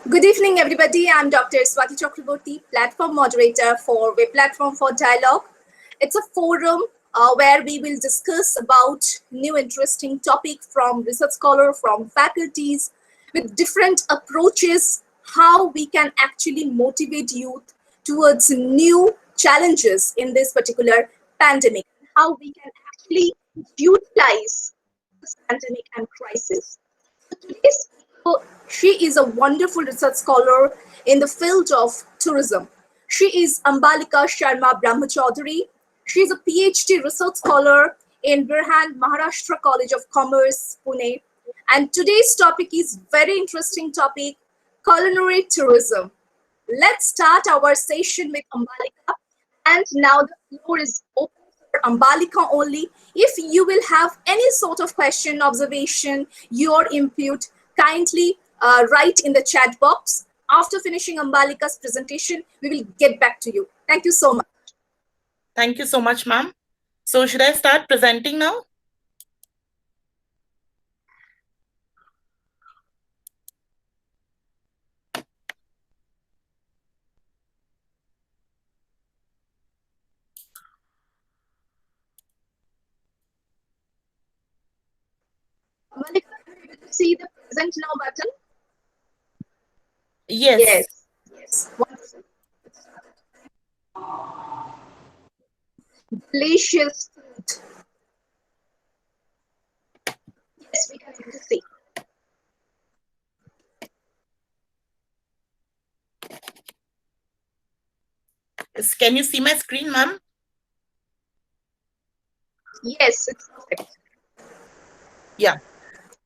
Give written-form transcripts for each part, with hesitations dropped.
Good evening, everybody. I'm Dr. Swati Chakraborty, platform moderator for Web Platform for Dialogue. It's a forum where we will discuss about new interesting topic from research scholar, from faculties, with different approaches, how we can actually motivate youth towards new challenges in this particular pandemic, how we can actually utilize this pandemic and crisis. Today's speaker, she is a wonderful research scholar in the field of tourism. She is Ambalika Sharma BrahmaChoudhury. She is a PhD research scholar in Brihan, Maharashtra College of Commerce, Pune. And today's topic is very interesting topic, culinary tourism. Let's start our session with Ambalika. And now the floor is open for Ambalika only. If you will have any sort of question, observation, your input, kindly write in the chat box. After finishing Ambalika's presentation, we will get back to you. Thank you so much. Thank you so much, ma'am. So should I start presenting now? Ambalika, you will see the present now button? Yes. Yes. Wonderful. Delicious food. Yes, we can able to see. Can you see my screen, ma'am? Yes, it's perfect. Yeah.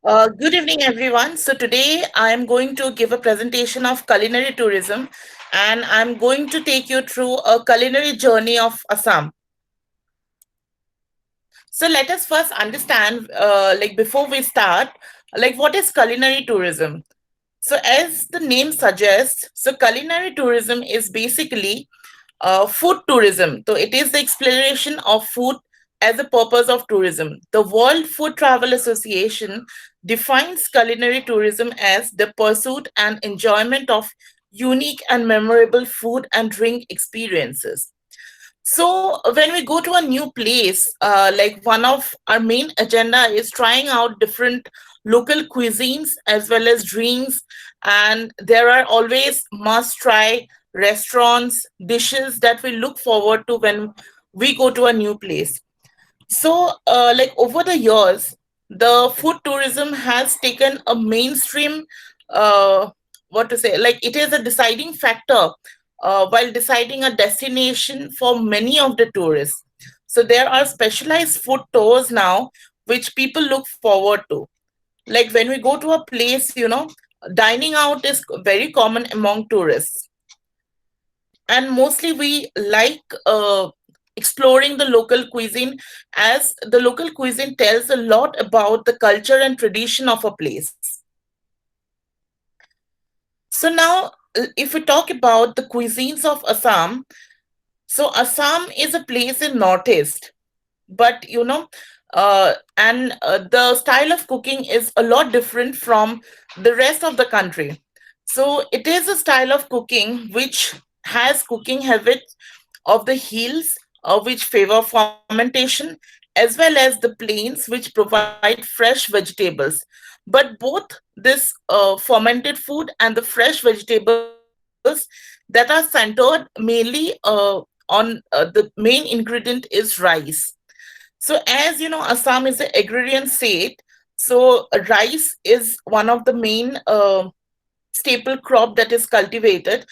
Good evening, everyone. So today I am going to give a presentation of culinary tourism, and I'm going to take you through a culinary journey of Assam. So let us first understand, before we start, what is culinary tourism? So as the name suggests, so culinary tourism is basically food tourism. So it is the exploration of food as a purpose of tourism. The World Food Travel Association defines culinary tourism as the pursuit and enjoyment of unique and memorable food and drink experiences. So when we go to a new place, one of our main agenda is trying out different local cuisines as well as drinks, and there are always must try restaurants, dishes that we look forward to when we go to a new place. So over the years, the food tourism has taken a mainstream, it is a deciding factor while deciding a destination for many of the tourists. So there are specialized food tours now which people look forward to. Like when we go to a place, dining out is very common among tourists. And mostly we like exploring the local cuisine, as the local cuisine tells a lot about the culture and tradition of a place. So now, if we talk about the cuisines of Assam, so Assam is a place in Northeast, but the style of cooking is a lot different from the rest of the country. So it is a style of cooking which has cooking habits of the hills, which favor fermentation, as well as the plains, which provide fresh vegetables. But both this fermented food and the fresh vegetables that are centered mainly on the main ingredient is rice. So as you know, Assam is an agrarian state. So rice is one of the main staple crop that is cultivated.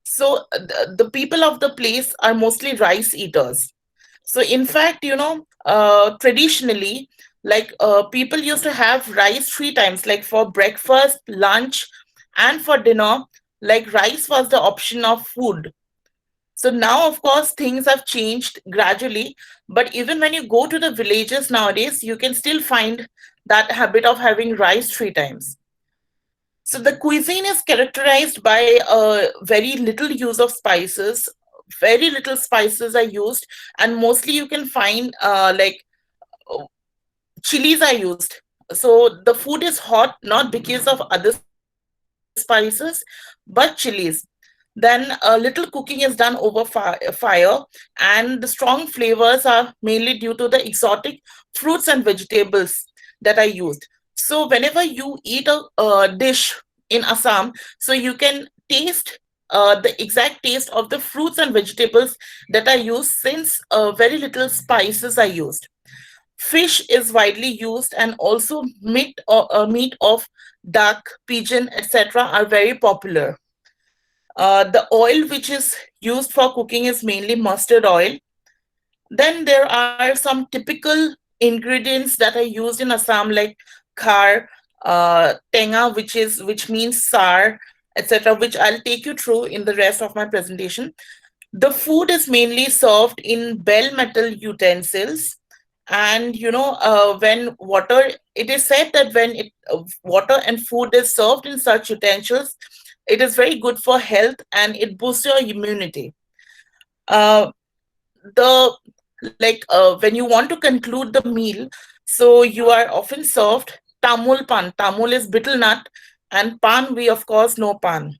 So the people of the place are mostly rice eaters. So in fact, traditionally, people used to have rice three times, like for breakfast, lunch, and for dinner. Like rice was the option of food. So now, of course, things have changed gradually. But even when you go to the villages nowadays, you can still find that habit of having rice three times. So the cuisine is characterized by very little use of spices. Very little spices are used, and mostly you can find chilies are used. So the food is hot not because of other spices, but chilies. Then little cooking is done over fire, and the strong flavors are mainly due to the exotic fruits and vegetables that are used. So whenever you eat a dish in Assam, so you can taste the exact taste of the fruits and vegetables that are used, since very little spices are used. Fish is widely used, and also meat of duck, pigeon, etc. are very popular. The oil which is used for cooking is mainly mustard oil. Then there are some typical ingredients that are used in Assam, like khar, tenga, which means sour, etc., which I'll take you through in the rest of my presentation. The food is mainly served in bell metal utensils, and when water, it is said that when water and food is served in such utensils, it is very good for health and it boosts your immunity. Uh, the like uh, when you want to conclude the meal, so you are often served tamul pan. Tamul is betel nut, and pan, we of course know pan.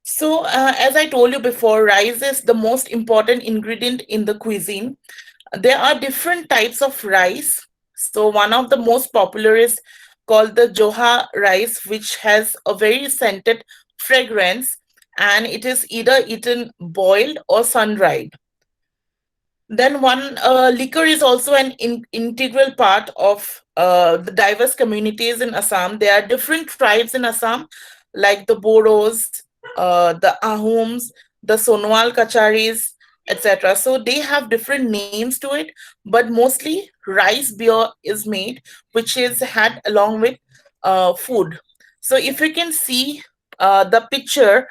So, as I told you before, rice is the most important ingredient in the cuisine. There are different types of rice. So, one of the most popular is called the Joha rice, which has a very scented fragrance, and it is either eaten boiled or sun dried. Then one liquor is also an integral part of the diverse communities in Assam. There are different tribes in Assam, like the Bodos, the Ahoms, the Sonwal Kacharis, etc. So they have different names to it, but mostly rice beer is made, which is had along with food. So if you can see the picture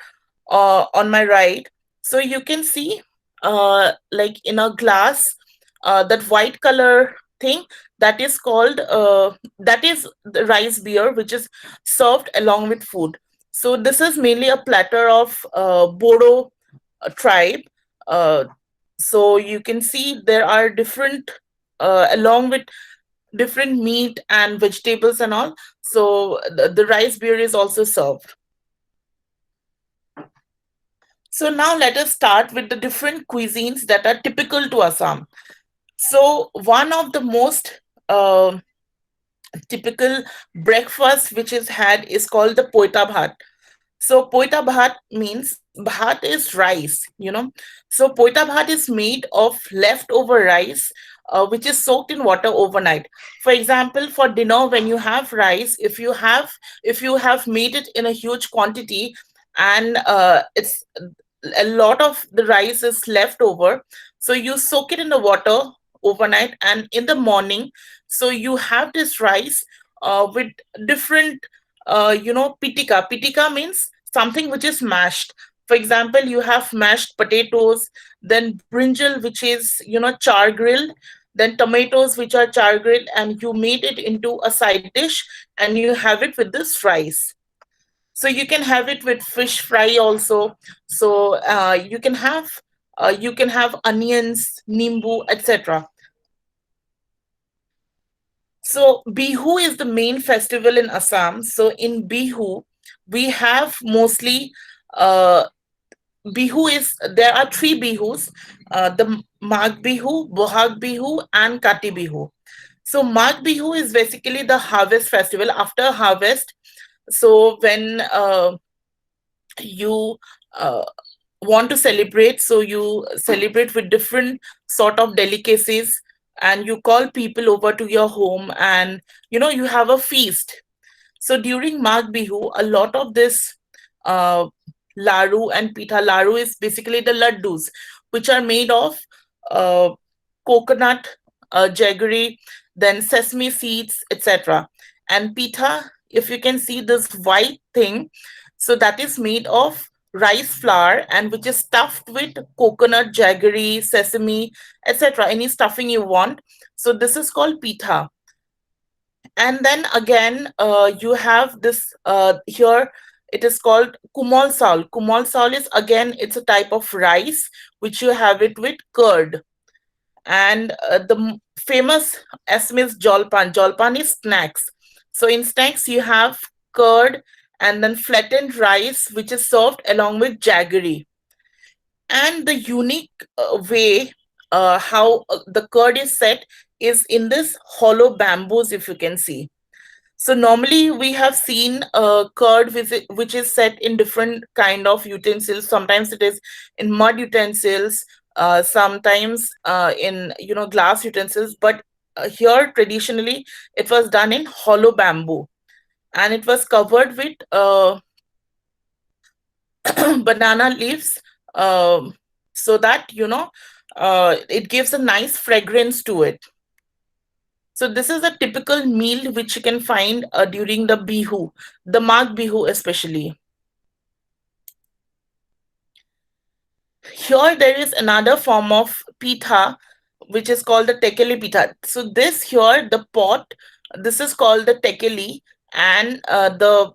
on my right, so you can see like in a glass, that white color thing, that is called that is the rice beer, which is served along with food. So this is mainly a platter of Bodo tribe. uh, so you can see there are different, along with different meat and vegetables and all. So the rice beer is also served. So now let us start with the different cuisines that are typical to Assam. So one of the most typical breakfast which is had is called the poita bhat. So poita bhat means, bhat is rice, So poita bhat is made of leftover rice, which is soaked in water overnight. For example, for dinner, when you have rice, if you have made it in a huge quantity, and it's a lot of the rice is left over, so you soak it in the water overnight, and in the morning, so you have this rice with different, pitika means something which is mashed. For example, you have mashed potatoes, then brinjal, which is char grilled, then tomatoes, which are char grilled, and you made it into a side dish, and you have it with this rice. So you can have it with fish fry also. So you can have onions, nimbu, etc. So Bihu is the main festival in Assam. So in Bihu, we have mostly uh, Bihu is there are three Bihus: the Mag Bihu, Bohag Bihu, and Kati Bihu. So Mag Bihu is basically the harvest festival. After harvest, so when you uh, want to celebrate, so you celebrate with different sort of delicacies, and you call people over to your home, and you have a feast. So during Mag Bihu, a lot of this uh, laru and pitha. Laru is basically the laddus, which are made of uh, coconut, jaggery, then sesame seeds, etc. And pitha, if you can see this white thing, so that is made of rice flour, and which is stuffed with coconut, jaggery, sesame, etc. Any stuffing you want. So this is called pitha. And then again, you have this here, it is called kumal sal. Kumal sal is, again, it's a type of rice which you have it with curd. And famous Assamese jolpan. Jolpan is snacks. So in snacks, you have curd and then flattened rice, which is served along with jaggery. And the unique way how the curd is set is in this hollow bamboos, if you can see. So normally we have seen curd which is set in different kind of utensils. Sometimes it is in mud utensils, sometimes in glass utensils. But here traditionally it was done in hollow bamboo, and it was covered with banana leaves, um, so that it gives a nice fragrance to it. So this is a typical meal which you can find during the Bihu, the Mag Bihu especially. Here there is another form of pitha, which is called the tekeli pitha. So this here, the pot, this is called the tekeli, and the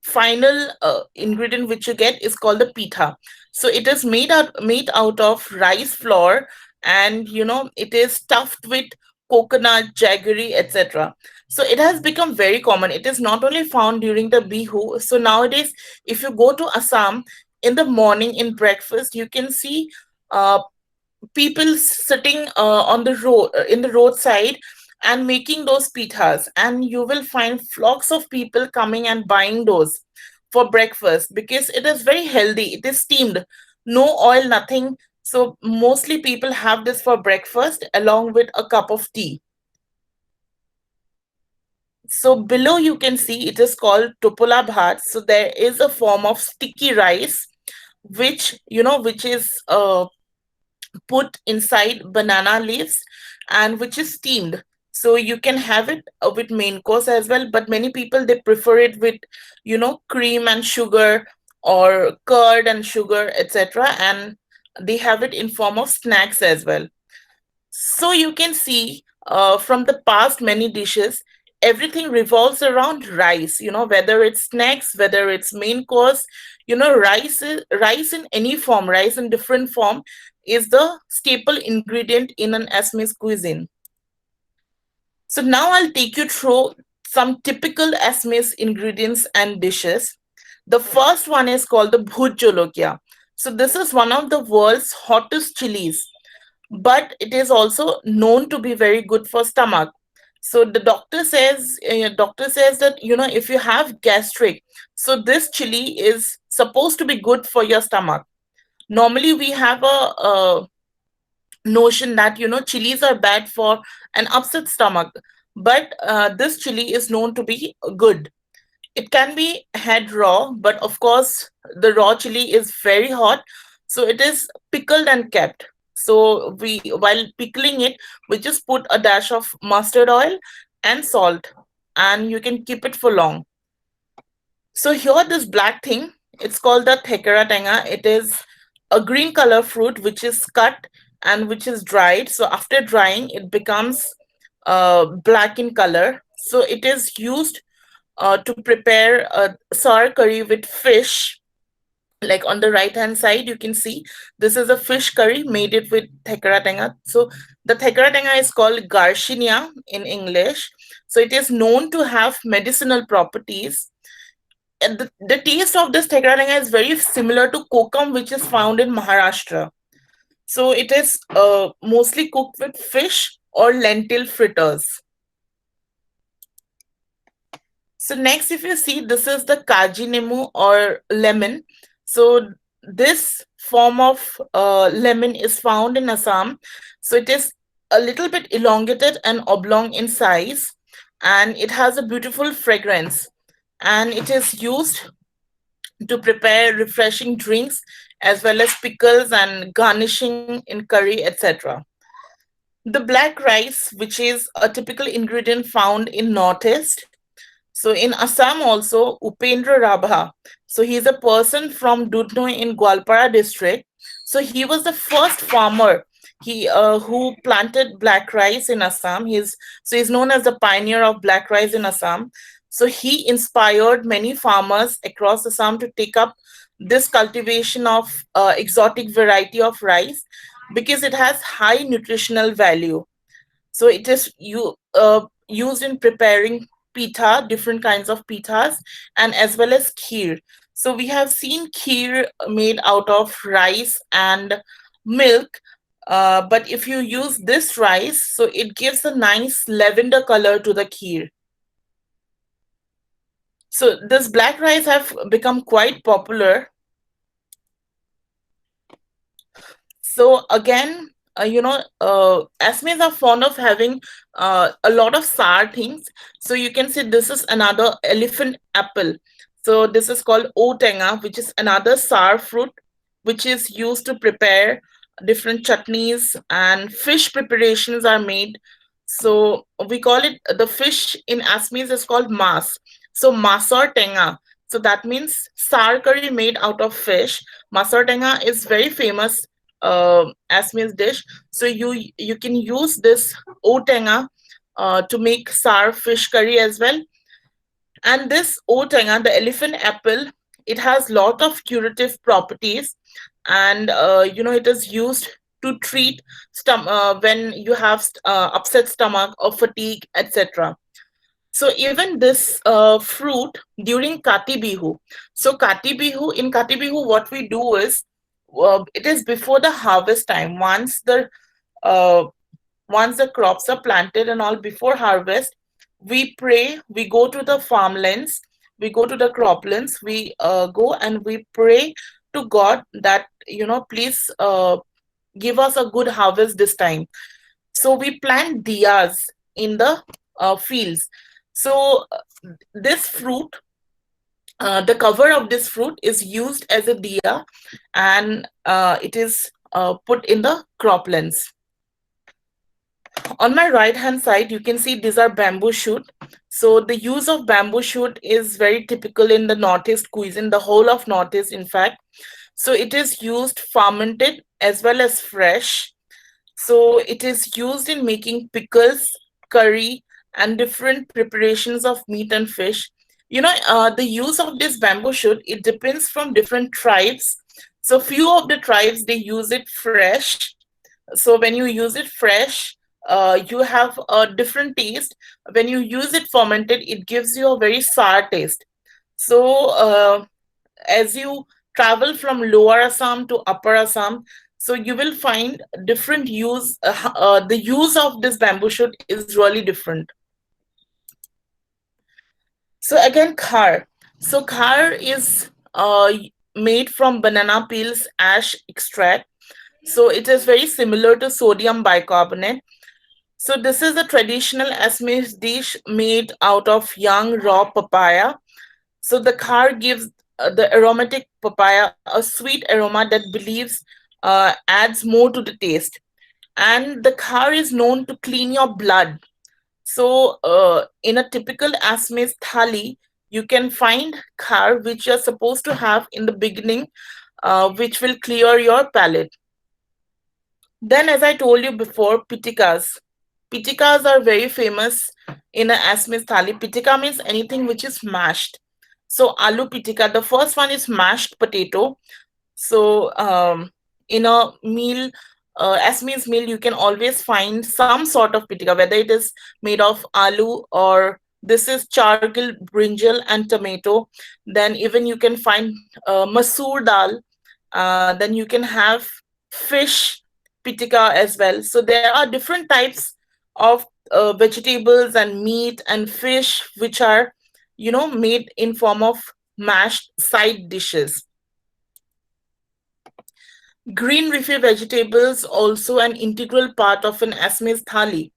final ingredient which you get is called the pitha. So it is made out of rice flour, and it is stuffed with coconut, jaggery, etc. So it has become very common. It is not only found during the Bihu. So nowadays, if you go to Assam in the morning in breakfast, you can see uh, people sitting on the road in the roadside and making those pithas, and you will find flocks of people coming and buying those for breakfast because it is very healthy. It is steamed, no oil, nothing. So mostly people have this for breakfast along with a cup of tea. So below you can see it is called Tupulabhat. So there is a form of sticky rice which is put inside banana leaves and which is steamed. So you can have it with main course as well, but many people they prefer it with cream and sugar, or curd and sugar, etc., and they have it in form of snacks as well. So you can see from the past many dishes, everything revolves around rice. Whether it's snacks, whether it's main course, rice in any form, rice in different form is the staple ingredient in an Assamese cuisine. So now I'll take you through some typical Assamese ingredients and dishes. The first one is called the Bhujolokia. So this is one of the world's hottest chilies, but it is also known to be very good for stomach. So the doctor says that if you have gastric, so this chili is supposed to be good for your stomach. Normally we have a notion that chilies are bad for an upset stomach, but this chili is known to be good. It can be had raw, but of course, the raw chili is very hot, so it is pickled and kept. So while pickling it, we just put a dash of mustard oil and salt, and you can keep it for long. So here, this black thing, it's called the Takara Tanga. It is a green color fruit which is cut and which is dried. So after drying, it becomes black in color. So it is used to prepare a sour curry with fish. Like on the right hand side, you can see this is a fish curry made it with thekara tanga. So the thekara tanga is called Garcinia in English. So it is known to have medicinal properties. And the taste of this thekara tanga is very similar to kokum, which is found in Maharashtra. So it is mostly cooked with fish or lentil fritters. So next, if you see, this is the kaji nemu or lemon. So this form of lemon is found in Assam. So it is a little bit elongated and oblong in size, and it has a beautiful fragrance. And it is used to prepare refreshing drinks as well as pickles and garnishing in curry, etc. The black rice, which is a typical ingredient found in Northeast. So in Assam also, Upendra Rabha. So he's a person from Dudhnoi in Gwalpara district. So he was the first farmer who planted black rice in Assam. He's known as the pioneer of black rice in Assam. So he inspired many farmers across Assam to take up this cultivation of exotic variety of rice. because it has high nutritional value. So it is used in preparing pita, different kinds of pitas, and as well as kheer. So we have seen kheer made out of rice and milk. But if you use this rice, so it gives a nice lavender color to the kheer. So this black rice have become quite popular. So again, Assamese are fond of having a lot of sour things. So you can see this is another elephant apple. So this is called Otanga, which is another sour fruit, which is used to prepare different chutneys, and fish preparations are made. So we call it, the fish in Assamese is called mas. So masor tenga. So that means sour curry made out of fish. Masor tenga is very famous Assamese dish. So you can use this Otanga to make sour fish curry as well. And this Otanga, the elephant apple, it has lot of curative properties, and it is used to treat when you have upset stomach or fatigue, etc. So even this fruit during Kati Bihu. So Kati Bihu, in Kati Bihu, what we do is, it is before the harvest time. Uh, once the crops are planted and all, before harvest, we pray. We go to the farmlands. We go to the croplands. We go and we pray to God that, please give us a good harvest this time. So we plant diyas in the fields. So this fruit, the cover of this fruit is used as a diya, and it is put in the croplands. On my right hand side, you can see these are bamboo shoot. So the use of bamboo shoot is very typical in the Northeast cuisine, the whole of Northeast, in fact. So it is used fermented as well as fresh. So it is used in making pickles, curry, and different preparations of meat and fish. The use of this bamboo shoot, it depends from different tribes. So few of the tribes, they use it fresh. So when you use it fresh, you have a different taste. When you use it fermented, it gives you a very sour taste. So as you travel from lower Assam to upper Assam, so you will find different use. The use of this bamboo shoot is really different. So again, khar. So khar is made from banana peels ash extract. So it is very similar to sodium bicarbonate. So this is a traditional Assamese dish made out of young raw papaya. So the khar gives the aromatic papaya a sweet aroma that believes adds more to the taste. And the khar is known to clean your blood. So in a typical Assamese thali, you can find khar which you're supposed to have in the beginning, which will clear your palate. Then, as I told you before, Petikas. Petikas are very famous in a Assamese thali. Pitika means anything which is mashed. So, aloo pitika, the first one is mashed potato. So, in a meal, Assamese meal, you can always find some sort of pitika, whether it is made of aloo or this is chargil, brinjal, and tomato. Then, even you can find masoor dal. Then, you can have fish pitika as well. So there are different types of vegetables and meat and fish which are, made in form of mashed side dishes. Green leafy vegetables also an integral part of an Assamese thali.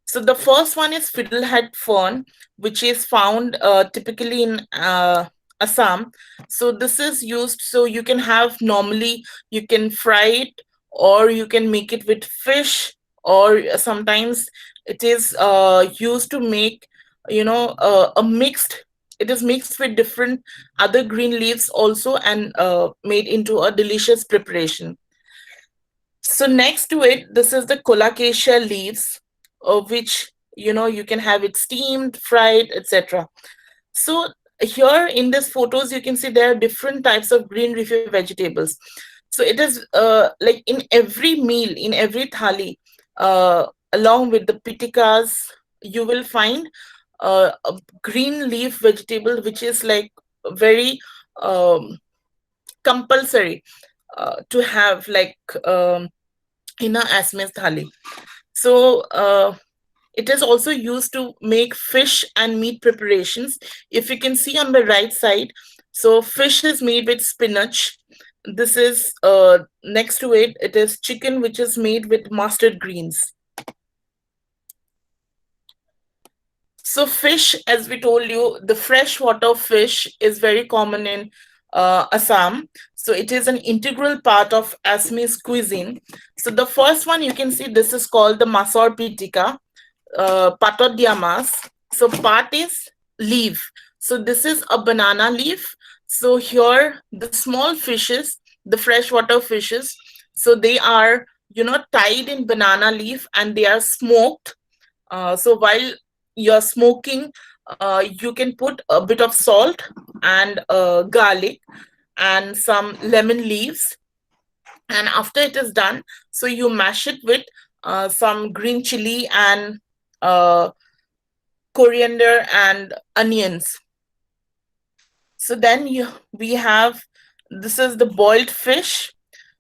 So the first one is fiddlehead fern, which is found typically in Assam. So this is used, so you can have, normally you can fry it, or you can make it with fish, or sometimes it is used to make, a mixed, it is mixed with different other green leaves also, and made into a delicious preparation. So next to it, this is the colocasia leaves, which, you can have it steamed, fried, etc. So here in these photos, you can see there are different types of green leafy vegetables. So it is like in every meal, in every thali, uh, along with the pitikas, you will find a green leaf vegetable, which is like very um, compulsory to have, like in a Assamese thali. So it is also used to make fish and meat preparations. If you can see on the right side, so fish is made with spinach. This is next to it. It is chicken, which is made with mustard greens. So fish, as we told you, the freshwater fish is very common in Assam. So it is an integral part of Assamese cuisine. So the first one you can see, this is called the Masor Pitika, patodiamas. So pat is leaf. So this is a banana leaf. So here the small fishes, the freshwater fishes, so they are, tied in banana leaf and they are smoked. So while you're smoking, you can put a bit of salt and garlic and some lemon leaves. And after it is done, so you mash it with some green chili and uh, coriander and onions. So then we have, this is the boiled fish.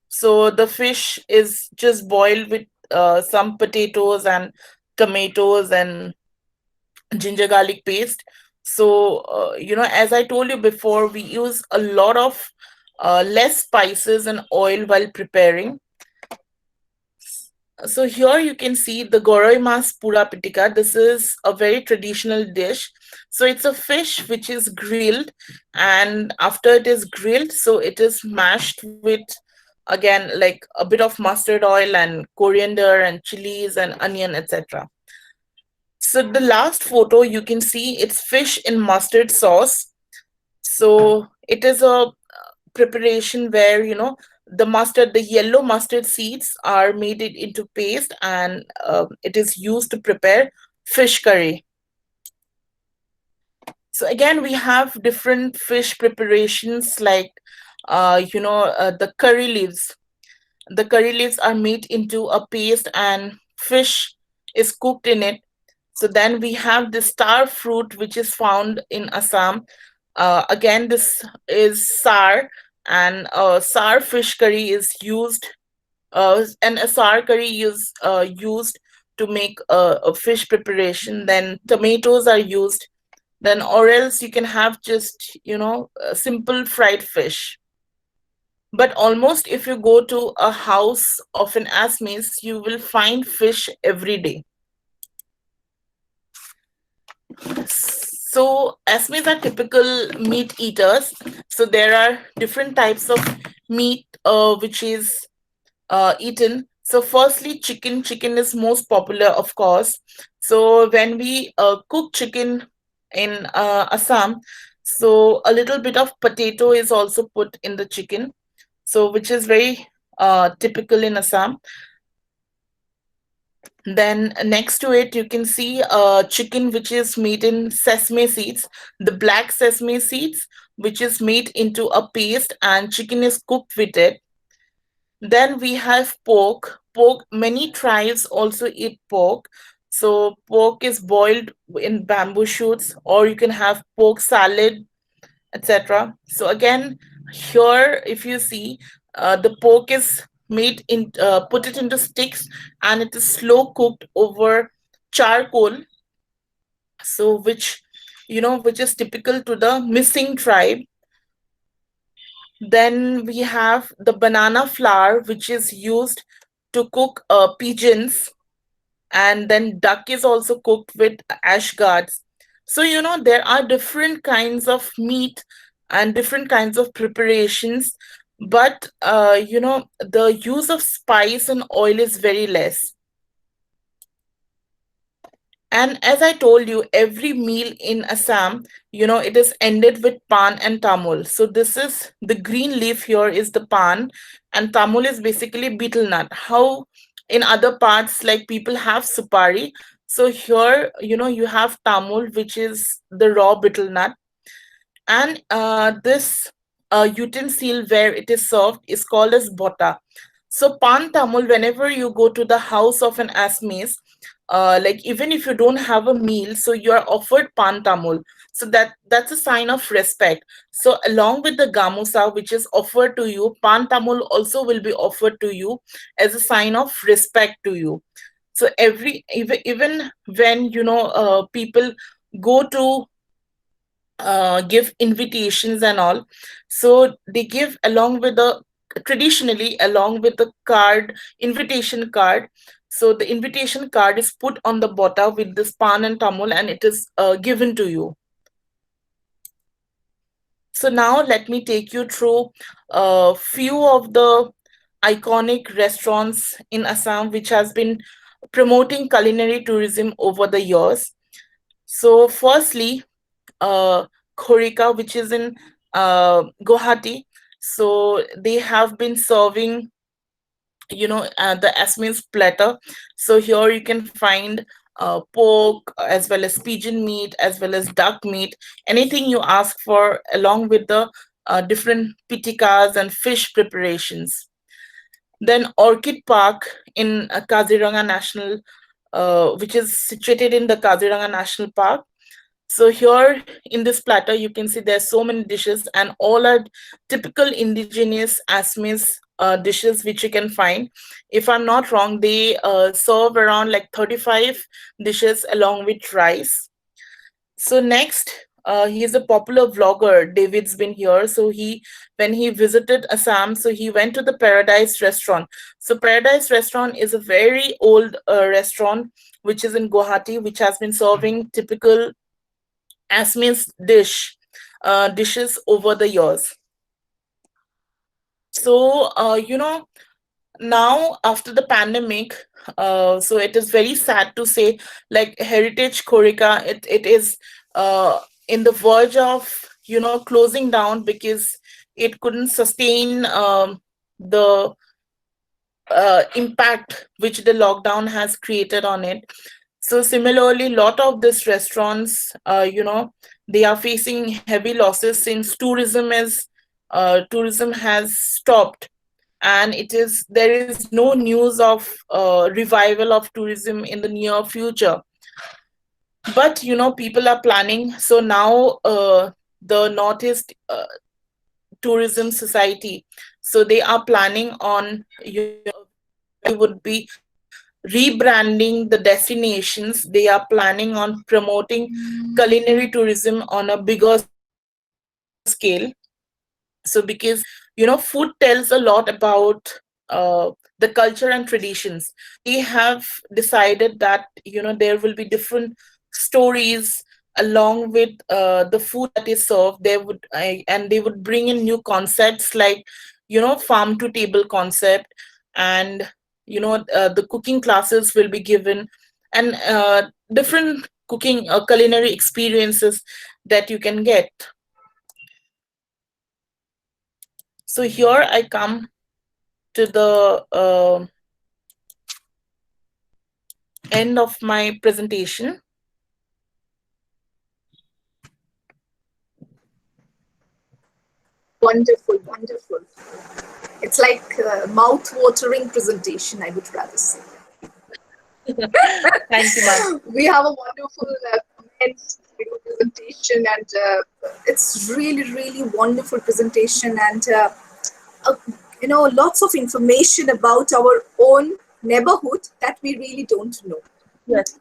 So the fish is just boiled with some potatoes and tomatoes and ginger garlic paste. So as I told you before, we use a lot of less spices and oil while preparing. So here you can see the goroi mas pura pitika. This is a very traditional dish. So it's a fish which is grilled, and after it is grilled, so it is mashed with, again, like a bit of mustard oil and coriander and chilies and onion, etc. So the last photo you can see, it's fish in mustard sauce. So it is a preparation where, the mustard, the yellow mustard seeds are made it into paste, and it is used to prepare fish curry. So again, we have different fish preparations, like the curry leaves. The curry leaves are made into a paste and fish is cooked in it. So then we have the star fruit, which is found in Assam. Again, this is sar, and sar fish curry is used, and a sar curry is used to make a fish preparation. Then tomatoes are used. Then, or else you can have just, a simple fried fish. But almost if you go to a house of an Assamese, you will find fish every day. So Assamese are typical meat eaters. So there are different types of meat which is eaten. So firstly, chicken. Chicken is most popular, of course. So when we cook chicken in Assam, so a little bit of potato is also put in the chicken. So which is very typical in Assam. Then next to it, you can see chicken which is made in sesame seeds, the black sesame seeds, which is made into a paste, and chicken is cooked with it. Then we have pork. Pork, many tribes also eat pork. So pork is boiled in bamboo shoots, or you can have pork salad, etc. So again, here if you see, the pork is made in, put it into sticks, and it is slow cooked over charcoal. So which is typical to the missing tribe. Then we have the banana flour, which is used to cook pigeons, and then duck is also cooked with ash guards. So there are different kinds of meat and different kinds of preparations, but the use of spice and oil is very less. And as I told you, every meal in Assam, it is ended with pan and tamul. So this is the green leaf, here is the pan, and tamul is basically betel nut. How in other parts, like people have supari. So here, you have tamul, which is the raw betel nut. And this utensil where it is served is called as bota. So pan tamul, whenever you go to the house of an Assamese, like even if you don't have a meal, so you are offered pan tamul. So that's a sign of respect. So along with the gamusa which is offered to you, pan tamul also will be offered to you as a sign of respect to you. So even when people go to give invitations and all, so they give along with the traditionally along with the card, invitation card. So the invitation card is put on the bota with this pan and tamul, and it is given to you. So now let me take you through a few of the iconic restaurants in Assam which has been promoting culinary tourism over the years. So firstly, Khorika, which is in Guwahati. So they have been serving, the Assamese platter. So here you can find pork as well as pigeon meat as well as duck meat, anything you ask for, along with the different Petikas and fish preparations. Then Orchid Park in Kaziranga National, which is situated in the Kaziranga National Park. So here in this platter, you can see there's so many dishes, and all are typical indigenous Assamese dishes which you can find. If I'm not wrong, they serve around like 35 dishes along with rice. So next, he is a popular vlogger. David's been here. So when he visited Assam, so he went to the Paradise Restaurant. So Paradise Restaurant is a very old restaurant which is in Guwahati, which has been serving typical Assamese dishes over the years. So now after the pandemic, so it is very sad to say, like Heritage Korika, it is in the verge of closing down because it couldn't sustain the impact which the lockdown has created on it. So similarly, lot of these restaurants, they are facing heavy losses since tourism has stopped, and there is no news of revival of tourism in the near future. But people are planning. So now the Northeast Tourism Society, so they are planning on they would be rebranding the destinations. They are planning on promoting culinary tourism on a bigger scale. So because food tells a lot about the culture and traditions. So they have decided that there will be different stories along with the food that is served. And they would bring in new concepts like farm to table concept, and the cooking classes will be given, and different cooking culinary experiences that you can get. So here I come to the end of my presentation. Wonderful, wonderful. It's like mouth-watering presentation, I would rather say. Thank you, ma'am. We have a wonderful comments, presentation, and it's really, really wonderful presentation, and uh, lots of information about our own neighborhood that we really don't know. Yes,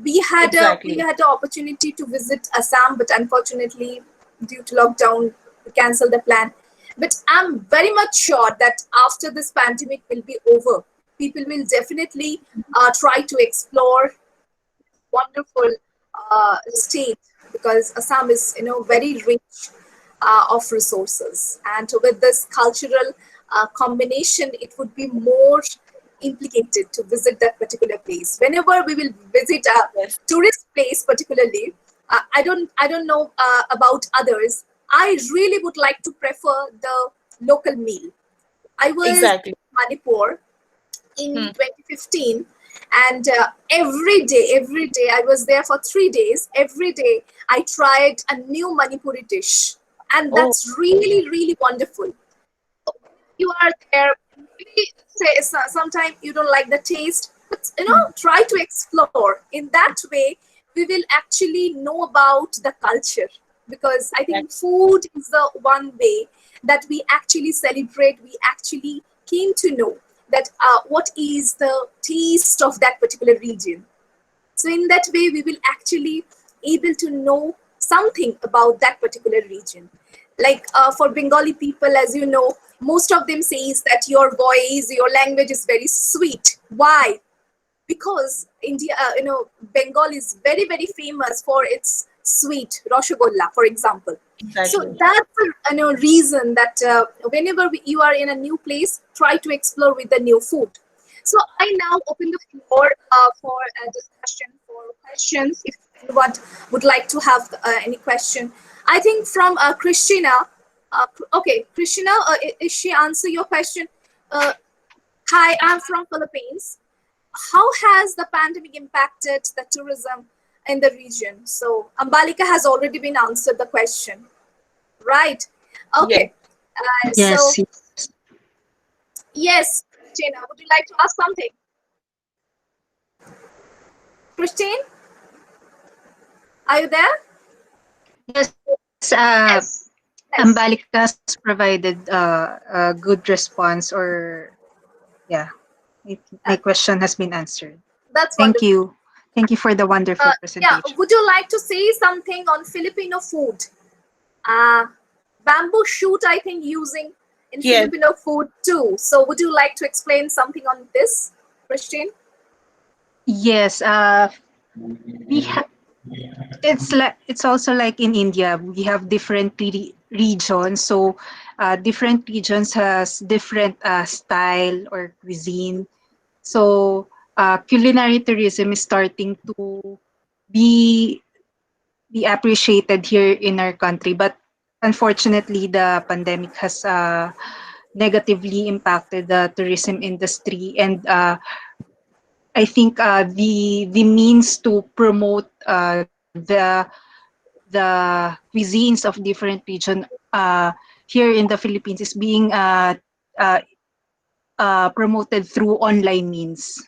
We exactly. had the opportunity to visit Assam, but unfortunately, due to lockdown, we cancelled the plan. But I'm very much sure that after this pandemic will be over, people will definitely try to explore wonderful state, because Assam is very rich of resources, and with this cultural combination, it would be more implicated to visit that particular place. Whenever we will visit a Yes, tourist place, particularly, I don't know about others. I really would like to prefer the local meal. I was exactly. in Manipur in Hmm. 2015, and every day I was there for 3 days. Every day I tried a new Manipuri dish. and Oh, that's really, really wonderful. You are there, maybe say sometimes you don't like the taste, but try to explore. In that way we will actually know about the culture, because I think exactly. food is the one way that we actually celebrate, we actually came to know that what is the taste of that particular region. So in that way we will actually able to know something about that particular region. Like for Bengali people, as you know, most of them says that your voice, your language is very sweet. Why? Because India, Bengal is very, very famous for its sweet Rasgulla, for example. So Exactly. that's the reason that whenever you are in a new place, try to explore with the new food. So I now open the floor for a discussion, for questions. If anyone would like to have any question, I think from Christina. Okay, Christina, is she answer your question? Uh, Hi, I'm from Philippines. How has the pandemic impacted the tourism in the region? So Ambalika has already been answered the question, right? Yes. Okay. So Yes, yes, yes, Christina, would you like to ask something? Christine, are you there? yes. Yes. Ambalika's provided a good response, or yeah, my Uh, question has been answered. that's Thank wonderful. you. Thank you for the wonderful Yeah, presentation. would you like to say something on Filipino food? Uh, Bamboo shoot, I think, using in Yes. Filipino food too. So would you like to explain something on this, Christine? Yes, we have. It's also like in India. We have different regions, so different regions has different style or cuisine. So culinary tourism is starting to be be appreciated here in our country, but unfortunately, the pandemic has negatively impacted the tourism industry, and I think the means to promote the cuisines of different region here in the Philippines is being uh, promoted through online means,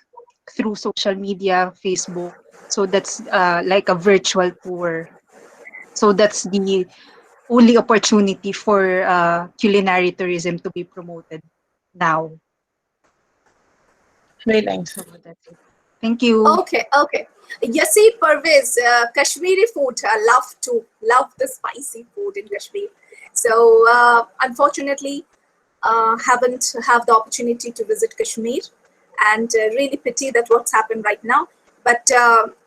through social media, Facebook. So that's like a virtual tour. So that's the only opportunity for culinary tourism to be promoted now. Very nice. So that's it. Thank you. Okay, okay. Yasi Parvez, Kashmiri food. I love the spicy food in Kashmir. So unfortunately, haven't have the opportunity to visit Kashmir, and really pity that what's happened right now. But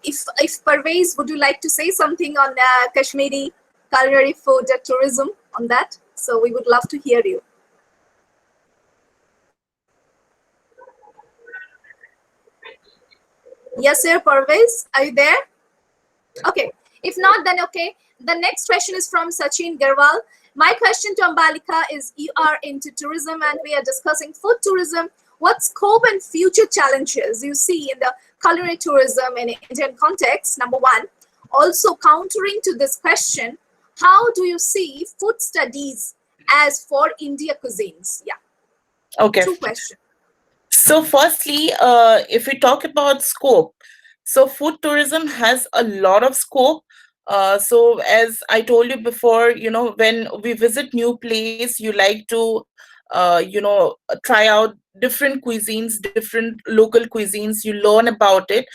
if Parvez, would you like to say something on Kashmiri culinary food tourism on that? So we would love to hear you. Yes, sir, Parvez, are you there? Okay. If not, then okay. The next question is from Sachin Garwal. My question to Ambalika is, you are into tourism and we are discussing food tourism. What scope and future challenges you see in the culinary tourism in Indian context? Number one. Also countering to this question, how do you see food studies as for India cuisines? Yeah, Okay. two questions. So, firstly, if we talk about scope, so food tourism has a lot of scope. So, as I told you before, when we visit new place, you like to, try out different cuisines, different local cuisines. You learn about it,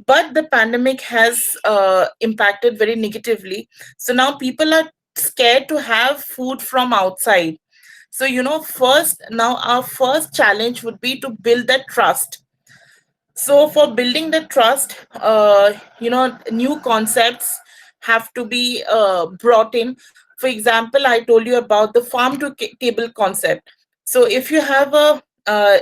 but the pandemic has impacted very negatively. So now people are scared to have food from outside. So, first, now our first challenge would be to build that trust. So, for building the trust, new concepts have to be brought in. For example, I told you about the farm to table concept. So, if you have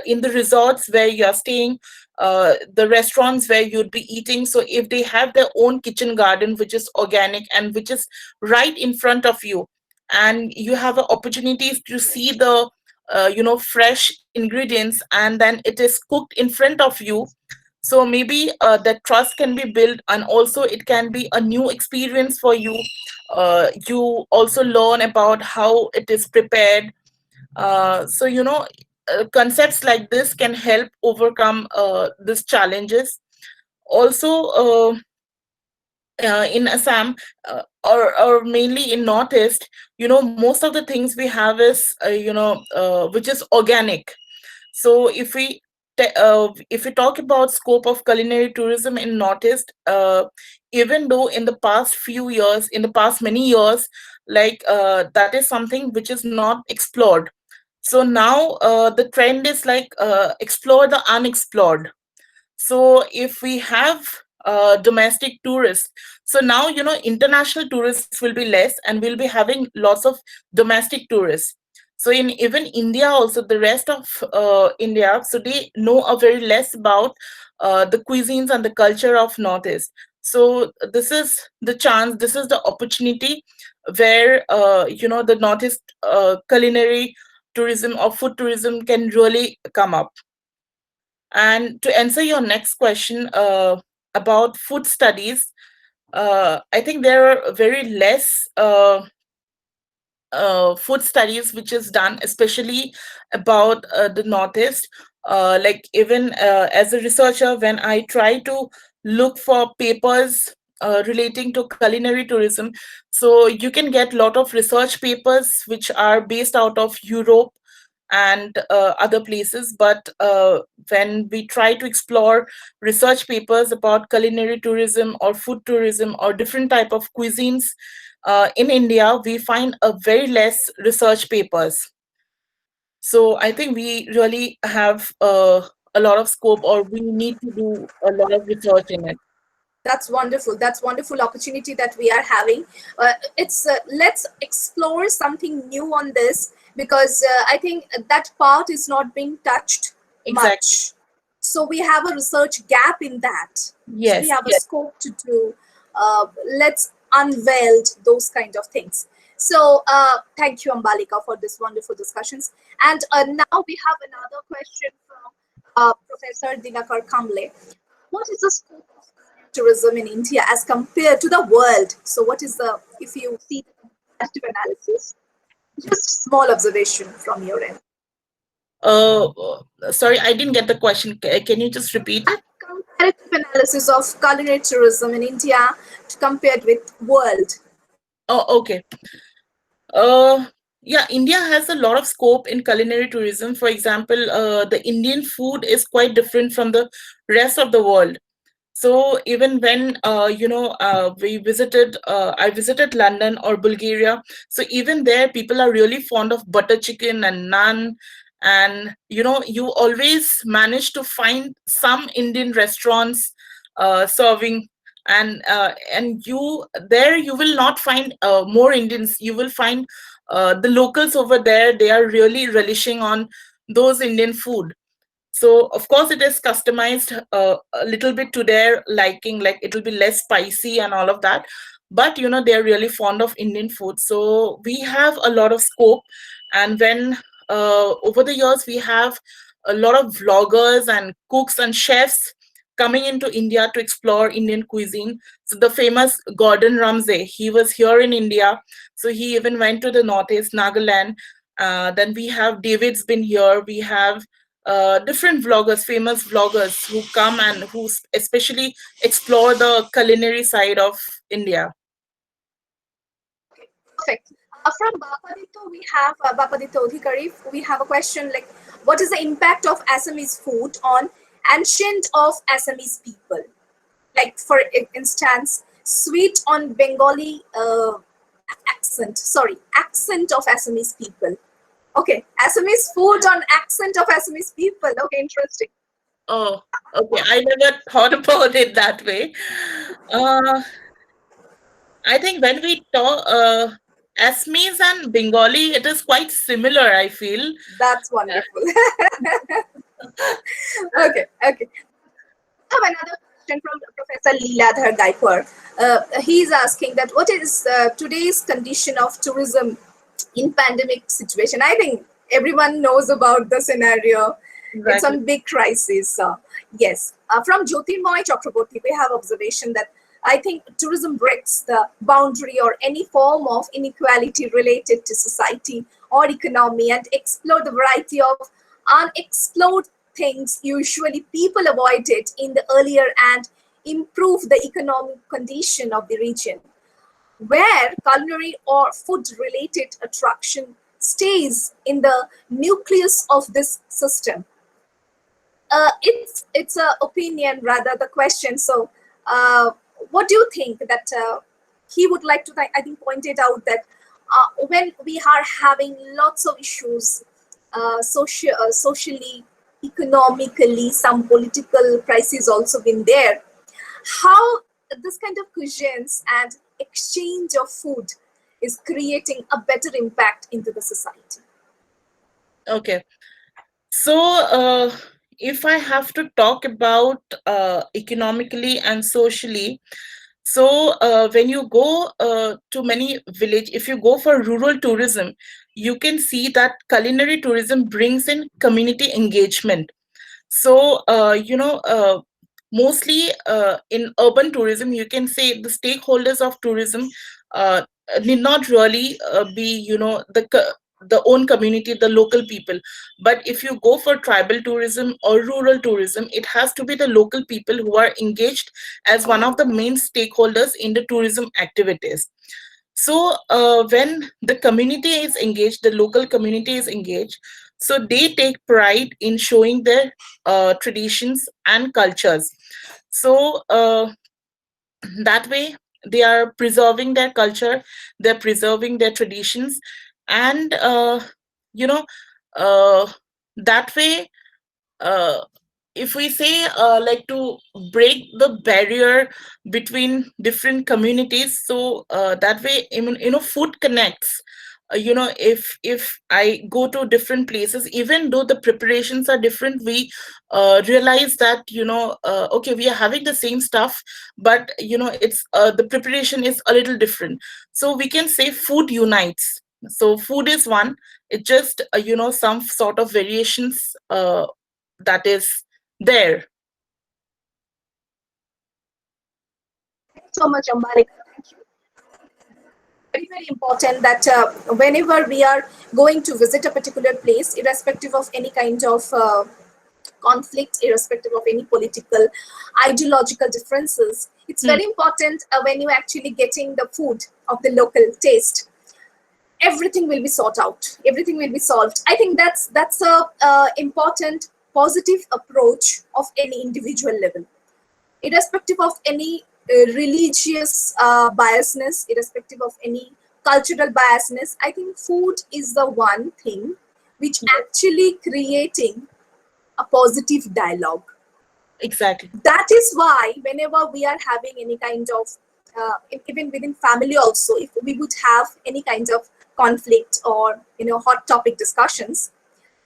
in the resorts where you're staying, the restaurants where you'd be eating, so if they have their own kitchen garden, which is organic and which is right in front of you, and you have opportunities to see the fresh ingredients, and then it is cooked in front of you, So maybe that trust can be built, and also it can be a new experience for you. You also learn about how it is prepared. So concepts like this can help overcome these challenges. Also, in Assam, or mainly in Northeast, most of the things we have is which is organic. So if we talk about scope of culinary tourism in Northeast, even though in the past few years, in the past many years, like that is something which is not explored. So now the trend is like explore the unexplored. So if we have domestic tourists, so now international tourists will be less, and we'll be having lots of domestic tourists. So in even India also, the rest of India, so they know a very less about the cuisines and the culture of Northeast. So this is the chance, this is the opportunity where the Northeast culinary tourism or food tourism can really come up. And to answer your next question about food studies, I think there are very less food studies which is done, especially about the Northeast. Like even as a researcher, when I try to look for papers relating to culinary tourism, so you can get a lot of research papers which are based out of Europe and other places. But when we try to explore research papers about culinary tourism or food tourism or different type of cuisines in India, we find a very less research papers. So I think we really have a lot of scope, or we need to do a lot of research in it. That's wonderful. That's wonderful opportunity that we are having. It's Let's explore something new on this, because I think that part is not being touched Exactly. much. So we have a research gap in that. So we Yes, have a yes. scope to do. Let's unveil those kind of things. So thank you, Ambalika, for this wonderful discussions. And now we have another question from Professor Dinakar Kamble. What is the scope of tourism in India as compared to the world? So, what is the, if you see the comparative analysis, just small observation from your end. Sorry, I didn't get the question. Can you just repeat it? Comparative analysis of culinary tourism in India compared with world. Oh, okay. Uh, yeah, India has a lot of scope in culinary tourism. For example, the Indian food is quite different from the rest of the world. So even when I visited London or Bulgaria. So even there, people are really fond of butter chicken and naan, and you always manage to find some Indian restaurants serving, and you will not find more Indians. You will find the locals over there. They are really relishing on those Indian food. So of course it is customized a little bit to their liking, like it will be less spicy and all of that. But they're really fond of Indian food. So we have a lot of scope. And when over the years we have a lot of vloggers and cooks and chefs coming into India to explore Indian cuisine. So the famous Gordon Ramsay, he was here in India. So he even went to the Northeast, Nagaland. Then we have David's been here. We have different vloggers, famous vloggers who come and who especially explore the culinary side of India. Perfect. From Bapadito, we have Bapadito Odhikari. We have a question like, what is the impact of Assamese food on ancient of Assamese people? Like, for instance, sweet on Bengali accent. Sorry, accent of Assamese people. Okay, Assamese food on accent of Assamese people. Okay, interesting. Oh, okay. I never thought about it that way. Uh, I think when we talk Assamese and Bengali, it is quite similar, I feel. That's wonderful. Okay, okay. I have another question from Professor Leeladhar Gaikwar. He's asking that what is today's condition of tourism in pandemic situation? I think everyone knows about the scenario. It's Exactly. on big crisis. Yes. From Jyotirmoy Chakraborty, we have observation that I think tourism breaks the boundary or any form of inequality related to society or economy and explore the variety of unexplored things usually people avoided in the earlier and improve the economic condition of the region, where culinary or food related attraction stays in the nucleus of this system. It's a opinion rather the question. So, what do you think that he would like to? I think pointed out that when we are having lots of issues, socially, economically, some political crises also been there. How this kind of cuisines and exchange of food is creating a better impact into the society. Okay. So, if I have to talk about economically and socially, so when you go to many village, if you go for rural tourism, you can see that culinary tourism brings in community engagement. So, mostly in urban tourism, you can say the stakeholders of tourism uh, need not really be, the own community, the local people. But if you go for tribal tourism or rural tourism, it has to be the local people who are engaged as one of the main stakeholders in the tourism activities. So when the community is engaged, the local community is engaged, so they take pride in showing their traditions and cultures. So that way they are preserving their culture, they're preserving their traditions, and you know uh, that way, uh, if we say like to break the barrier between different communities, so that way, food connects. If I go to different places, even though the preparations are different, we realize that, okay, we are having the same stuff, but it's the preparation is a little different. So we can say food unites. So food is one. It just some sort of variations that is there. So much, Ambalika. Thank you. Very, very important that whenever we are going to visit a particular place, irrespective of any kind of conflict, irrespective of any political, ideological differences, it's Hmm. very important when you actually getting the food of the local taste. Everything will be sought out. Everything will be solved. I think that's a important positive approach of any individual level, irrespective of any religious biasness, irrespective of any cultural biasness. I think food is the one thing which actually creating a positive dialogue. Exactly. That is why whenever we are having any kind of even within family also, if we would have any kind of conflict or hot topic discussions,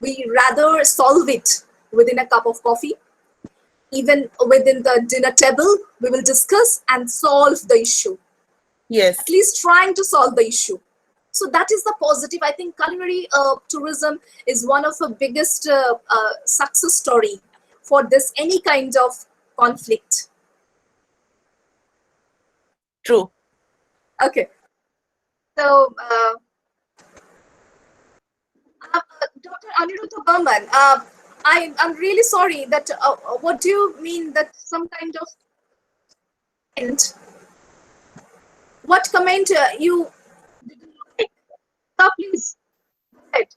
we rather solve it within a cup of coffee. Even within the dinner table, we will discuss and solve the issue, at Yes. least trying to solve the issue. So that is the positive. I think culinary tourism is one of the biggest success story for this any kind of conflict. True. Okay, so Dr. Aniruddha Burman, I'm really sorry that what do you mean that some kind of comment? What comment you didn't like? Please go ahead.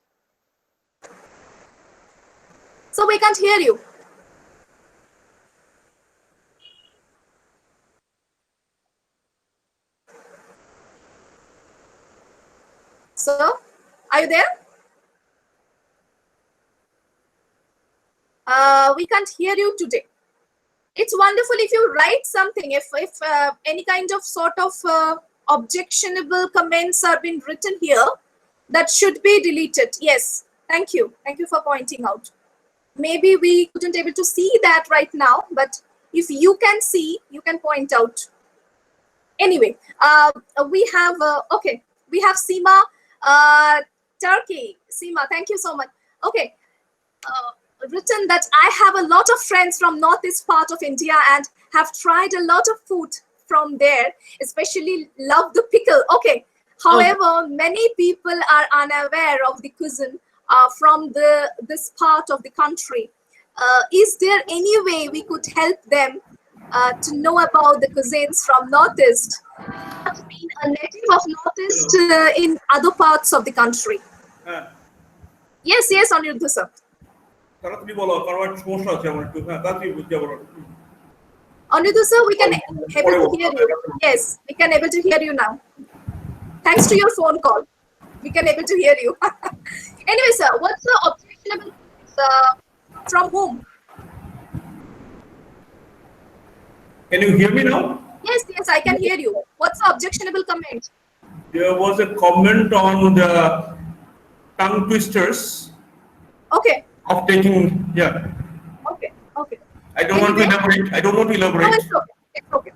So we can't hear you. So, are you there? We can't hear you today. It's wonderful if you write something. If any kind of sort of objectionable comments are being written here, that should be deleted. Yes, thank you. Thank you for pointing out. Maybe we couldn't able to see that right now, but if you can see, you can point out. Anyway, we have okay. We have Seema, Turkey. Seema, thank you so much. Okay. written that I have a lot of friends from northeast part of India and have tried a lot of food from there, especially love the pickle. Okay. However, many people are unaware of the cuisine from this part of the country. Is there any way we could help them to know about the cuisines from Northeast? Have been a native of Northeast in other parts of the country. Yes, yes, Aniruddha sir. Aniruddha sir, we can able to hear you. Yes, we can able to hear you now. Thanks to your phone call, we can able to hear you. Anyway, sir, what's the objectionable from whom? Can you hear me now? Yes, yes, I can hear you. What's the objectionable comment? There was a comment on the tongue twisters. Okay. Of taking, yeah. Okay, okay. I don't want to elaborate. I don't want to elaborate. No, it's okay. It's okay.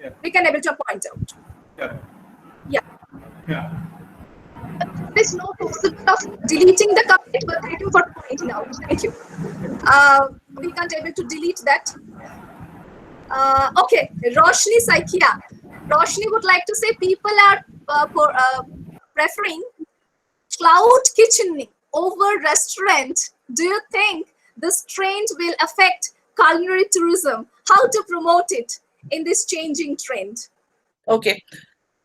Yeah. We can able to point out. Yeah. Yeah. Yeah. There's no possibility of deleting the comment, but thank you for pointing out. Thank you. We can't able to delete that. Okay, Roshni Saikia. Roshni would like to say people are preferring cloud kitchening over restaurant. Do you think this trend will affect culinary tourism? How to promote it in this changing trend? Okay.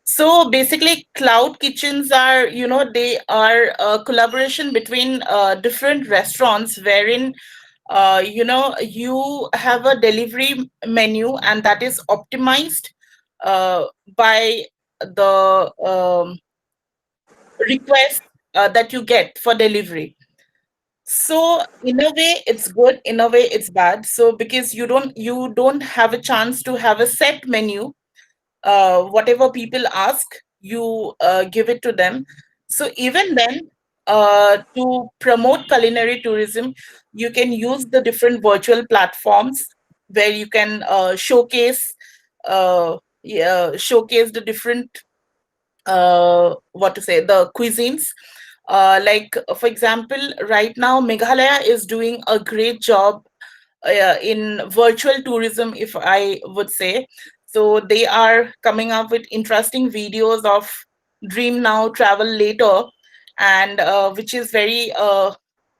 So basically, cloud kitchens are, they are a collaboration between different restaurants wherein, you have a delivery menu and that is optimized by the request that you get for delivery. So in a way it's good, in a way it's bad. So because you don't have a chance to have a set menu, whatever people ask, you give it to them. So even then, to promote culinary tourism, you can use the different virtual platforms where you can showcase the different the cuisines. Like for example, right now Meghalaya is doing a great job in virtual tourism, if I would say. So they are coming up with interesting videos of dream now, travel later, and which is very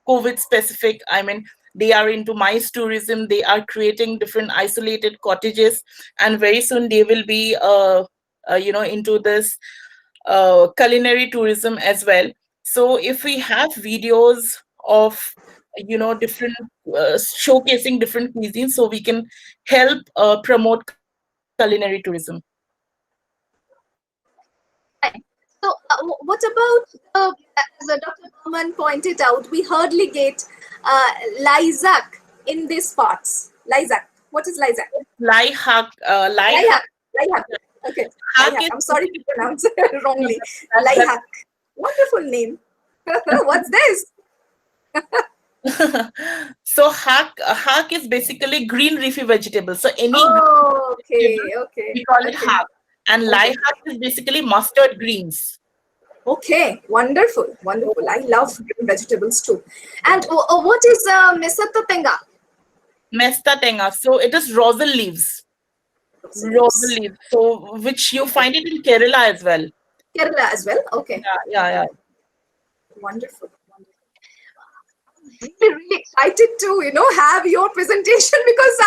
COVID specific. I mean, they are into mice tourism. They are creating different isolated cottages, and very soon they will be, into this culinary tourism as well. So if we have videos of different showcasing different cuisines, so we can help promote culinary tourism. So what about, as Dr. Burman pointed out, we hardly get Lysac in these parts. Lysac. What is Lysac? Lyhac. Lyhac. Okay. Lyhac. I'm sorry to pronounce it wrongly. Lyhac. Wonderful name. What's this? So hack is basically green leafy vegetable. So any okay, we call it hack. And Lyhac is basically mustard greens. Okay, wonderful. I love green vegetables too. And what is Mesata Tenga? Mesta tenga. So it is rosal leaves. Rosal leaves. So which you find it in Kerala as well. Kerala as well. Okay. Yeah. Wonderful. I'm really excited to have your presentation, because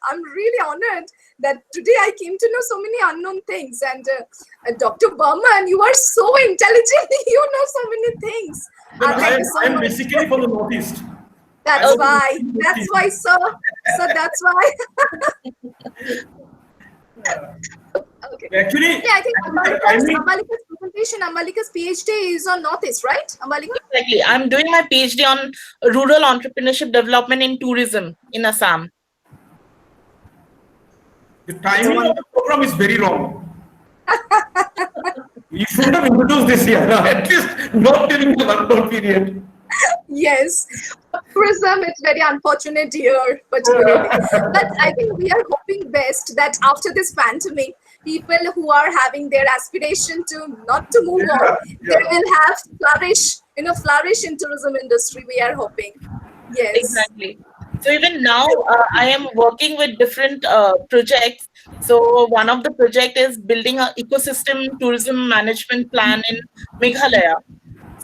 I'm really honored that today I came to know so many unknown things. And Dr. Burman, you are so intelligent. You know so many things. I'm basically from the Northeast. That's why, sir. So that's why. Okay. Actually, yeah, I think Ambalika's presentation, Ambalika's PhD is on Northeast, right? Ambalika? Exactly. I'm doing my PhD on rural entrepreneurship development in tourism in Assam. the timing of the program is very wrong. You should have introduced this year, at least not during the lockdown period. Yes, tourism, it's very unfortunate here, particularly. But I think we are hoping best that after this pandemic, people who are having their aspiration to not to move on, they will have flourish in tourism industry. We are hoping. Yes. Exactly. So even now, I am working with different projects. So one of the project is building a ecosystem tourism management plan in Meghalaya.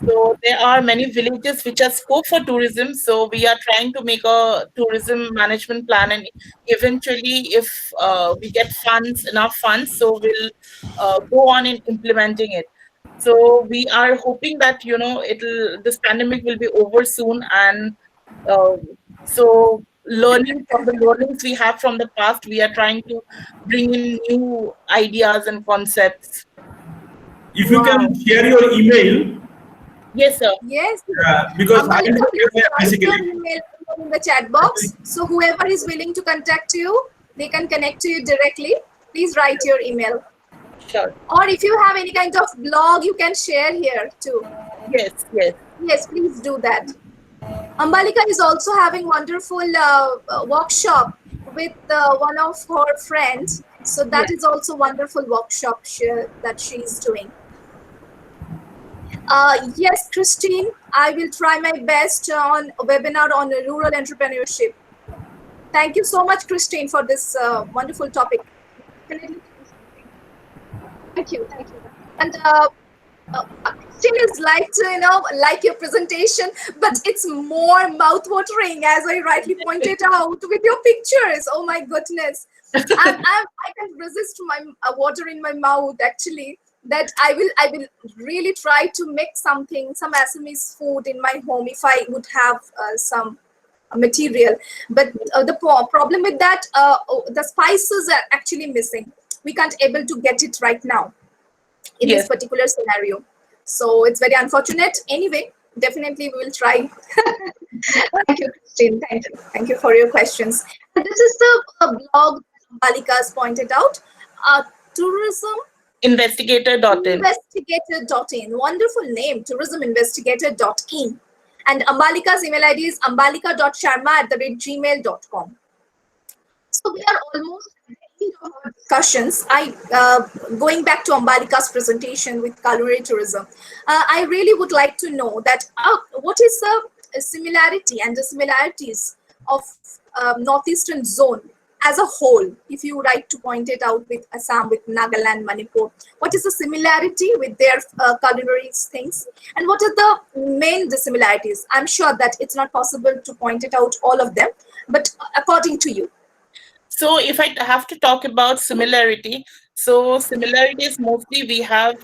So there are many villages which are scope for tourism. So we are trying to make a tourism management plan, and eventually, if we get funds, enough funds, so we'll go on in implementing it. So we are hoping that it'll this pandemic will be over soon, and uh, so learning from the learnings we have from the past, we are trying to bring in new ideas and concepts. If you Wow. can share your email, Yes, sir. Yes. because I Ambalika, please write your basically. email in the chat box. So whoever is willing to contact you, they can connect to you directly. Please write your email. Sure. Or if you have any kind of blog, you can share here too. Yes, yes. Yes, please do that. Ambalika is also having wonderful workshop with one of her friends. So that is also wonderful workshop that she is doing. Yes, Christine, I will try my best on a webinar on rural entrepreneurship. Thank you so much, Christine, for this wonderful topic. Thank you. And Christine is like to, like your presentation, but it's more mouth-watering, as I rightly pointed out, with your pictures. Oh my goodness. I can resist my water in my mouth, actually. That I will really try to make some Assamese food in my home if I would have some material. But the problem with that, the spices are actually missing. We can't able to get it right now in this Yes. particular scenario. So it's very unfortunate. Anyway, definitely we will try. Thank you, Christine. Thank you for your questions. And this is the blog Balika has pointed out. Tourism Investigator.in. Investigator.in. Wonderful name, tourisminvestigator.in. And Ambalika's email ID is ambalika.sharma@gmail.com. So we are almost at the end of our discussions. Going back to Ambalika's presentation with culinary tourism, I really would like to know that what is the similarity and the similarities of northeastern zone as a whole, if you would like to point it out with Assam, with Nagaland, Manipur, what is the similarity with their culinary things, and what are the main dissimilarities? I'm sure that it's not possible to point it out all of them, but according to you. So if I have to talk about similarity, so similarities mostly we have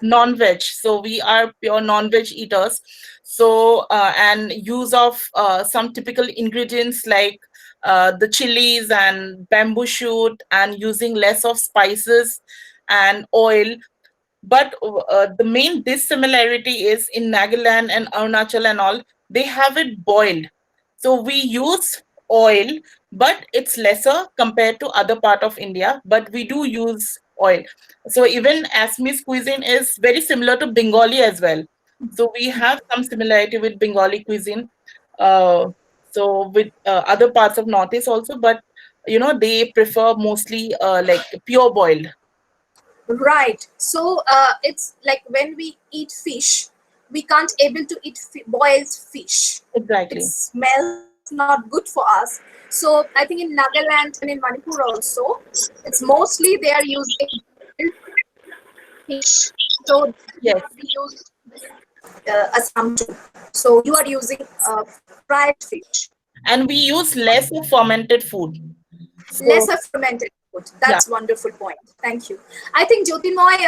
non-veg. So we are pure non-veg eaters. So and use of some typical ingredients like the chilies and bamboo shoot, and using less of spices and oil. But the main dissimilarity is in Nagaland and Arunachal and all, they have it boiled. So we use oil, but it's lesser compared to other part of India, but we do use oil. So even Assamese cuisine is very similar to Bengali as well. So we have some similarity with Bengali cuisine. Uh, so with other parts of Northeast also, but they prefer mostly like pure boiled. Right. So it's like when we eat fish, we can't able to eat boiled fish. Exactly. It smells not good for us. So I think in Nagaland and in Manipur also, it's mostly they are using fish. So Yes. we use Assam too. So you are using fried fish. And we use less of fermented food. So, Less of fermented food. That's wonderful point. Thank you. I think Jyotirmoy,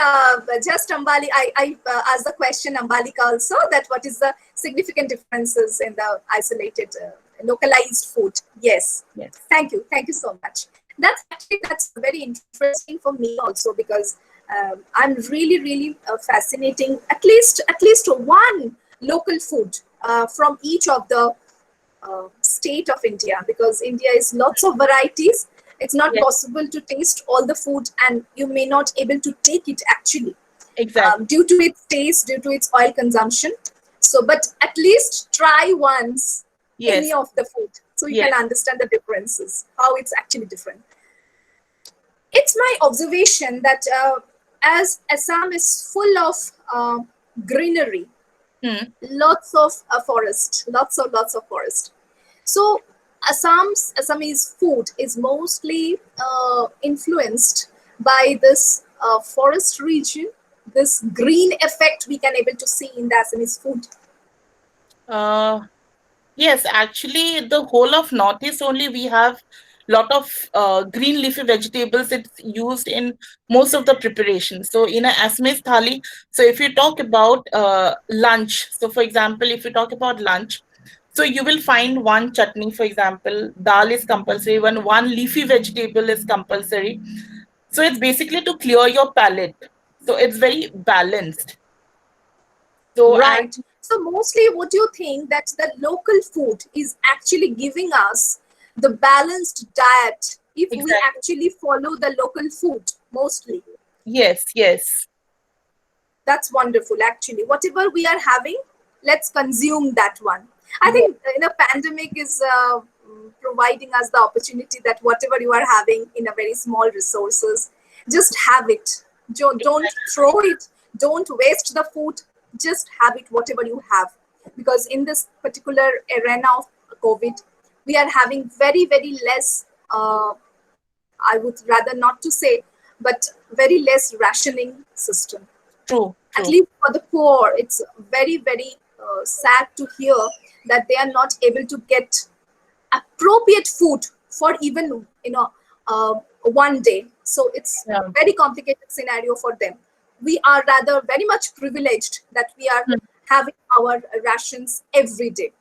just Ambali, I asked the question Ambalika also, that what is the significant differences in the isolated, localized food? Yes. Thank you. Thank you so much. That's very interesting for me also, because I'm really fascinating. At least one local food from each of the state of India, because India is lots of varieties. It's not possible to taste all the food, and you may not able to take it actually. Exactly. Due to its taste, due to its oil consumption. So, but at least try once any of the food, so you can understand the differences, how it's actually different. It's my observation that as Assam is full of greenery, Hmm. Lots of forest, lots of forest. So Assamese food is mostly influenced by this forest region, this green effect we can able to see in the Assamese food. Uh, yes, actually, the whole of Northeast only we have lot of green leafy vegetables. It's used in most of the preparations. So in a Assamese thali, so if you talk about lunch, so for example, if you talk about lunch, so you will find one chutney, for example, dal is compulsory, one leafy vegetable is compulsory. So it's basically to clear your palate. So it's very balanced. So and Right. So mostly what do you think that the local food is actually giving us the balanced diet if we exactly, actually follow the local food mostly? yes, yes, That's wonderful, actually. Whatever we are having, let's consume that one. I yes, think pandemic is providing us the opportunity that whatever you are having in a very small resources, just have it. Don't throw it. Don't waste the food. Just have it, whatever you have. Because in this particular arena of COVID, we are having very, very less, I would rather not to say, but very less rationing system. true, At true. least for the poor, it's very, very sad to hear that they are not able to get appropriate food for even one day. So it's Yeah. very complicated scenario for them. We are rather very much privileged that we are Hmm. having our rations every day.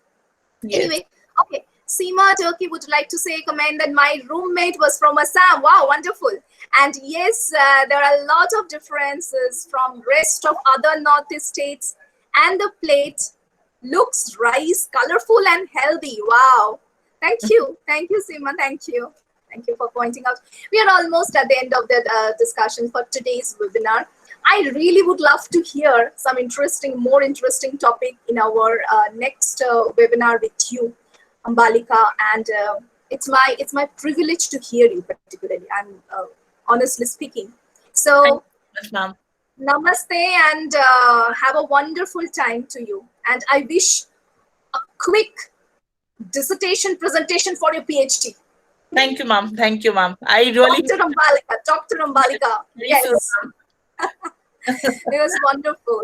Yes. Anyway, okay. Seema Turkey would like to say a comment that my roommate was from Assam. Wow, wonderful. And yes, there are a lot of differences from rest of other Northeast states. And the plate looks rice, colorful and healthy. Wow. Thank you. Thank you, Seema. Thank you. Thank you for pointing out. We are almost at the end of the discussion for today's webinar. I really would love to hear some more interesting topic in our next webinar with you, Ambalika. And it's my privilege to hear you particularly. I'm honestly speaking. Thank So you so much, ma'am. namaste and have a wonderful time to you. And I wish a quick dissertation presentation for your PhD. Thank you, ma'am. Thank you, ma'am. I really Dr. Ambalika, Dr. Ambalika. very soon, Yes, it was wonderful.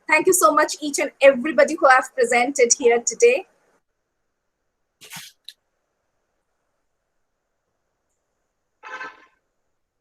Thank you so much, each and everybody who have presented here today.